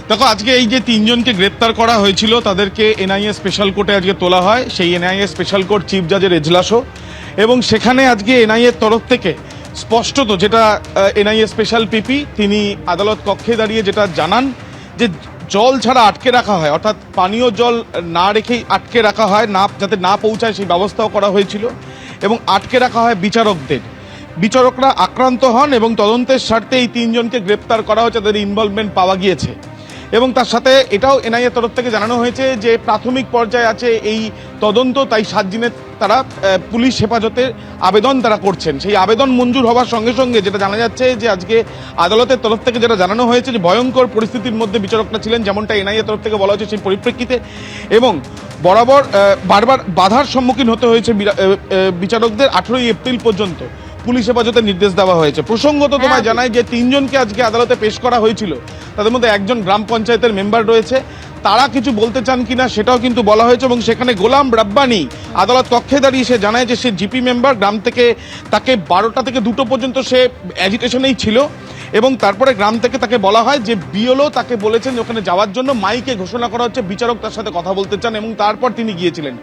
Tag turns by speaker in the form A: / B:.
A: দেখো, আজকে এই যে তিনজনকে গ্রেপ্তার করা হয়েছিল তাদেরকে এনআইএ স্পেশাল কোর্টে আজকে তোলা হয়। সেই এনআইএ স্পেশাল কোর্ট চিফ জাজের এজলাসও, এবং সেখানে আজকে এনআইএর তরফ থেকে স্পষ্টত যেটা এনআইএ স্পেশাল পিপি তিনি আদালত কক্ষে দাঁড়িয়ে যেটা জানান যে জল ছাড়া আটকে রাখা হয়, অর্থাৎ পানীয় জল না রেখেই আটকে রাখা হয়, না যাতে না পৌঁছায় সেই ব্যবস্থাও করা হয়েছিল, এবং আটকে রাখা হয় বিচারকদের। বিচারকরা আক্রান্ত হন এবং তদন্তের স্বার্থে এই তিনজনকে গ্রেপ্তার করা হয়েছে, তাদের ইনভলভমেন্ট পাওয়া গিয়েছে। এবং তার সাথে এটাও এনআইএ তরফ থেকে জানানো হয়েছে যে প্রাথমিক পর্যায়ে আছে এই তদন্ত, তাই 7 দিনের তারা পুলিশ হেফাজতের আবেদন তারা করছেন। সেই আবেদন মঞ্জুর হওয়ার সঙ্গে সঙ্গে যেটা জানা যাচ্ছে যে আজকে আদালতের তরফ থেকে যেটা জানানো হয়েছে যে ভয়ঙ্কর পরিস্থিতির মধ্যে বিচারকরা ছিলেন, যেমনটা এনআইএ তরফ থেকে বলা হয়েছে সেই পরিপ্রেক্ষিতে, এবং বরাবর বারবার বাধার সম্মুখীন হতে হয়েছে বিচারকদের। 18ই এপ্রিল পর্যন্ত পুলিশ হেফাজতের নির্দেশ দেওয়া হয়েছে। প্রসঙ্গত তোমায় জানাই যে তিনজনকে আজকে আদালতে পেশ করা হয়েছিল, তাদের মধ্যে একজন গ্রাম পঞ্চায়েতের মেম্বার রয়েছে। তারা কিছু বলতে চান কিনা সেটাও কিন্তু বলা হয়েছে, এবং সেখানে গোলাম রাব্বানি আদালত কক্ষে দাঁড়িয়ে সে জানায় যে সে জিপি মেম্বার, গ্রাম থেকে তাকে 12টা থেকে 2টো পর্যন্ত সে অ্যাজিটেশনেই ছিল, এবং তারপরে গ্রাম থেকে তাকে বলা হয় যে বিএলও তাকে বলেছেন ওখানে যাওয়ার জন্য, মাইকে ঘোষণা করা হচ্ছে বিচারক তার সাথে কথা বলতে চান, এবং তারপর তিনি গিয়েছিলেন।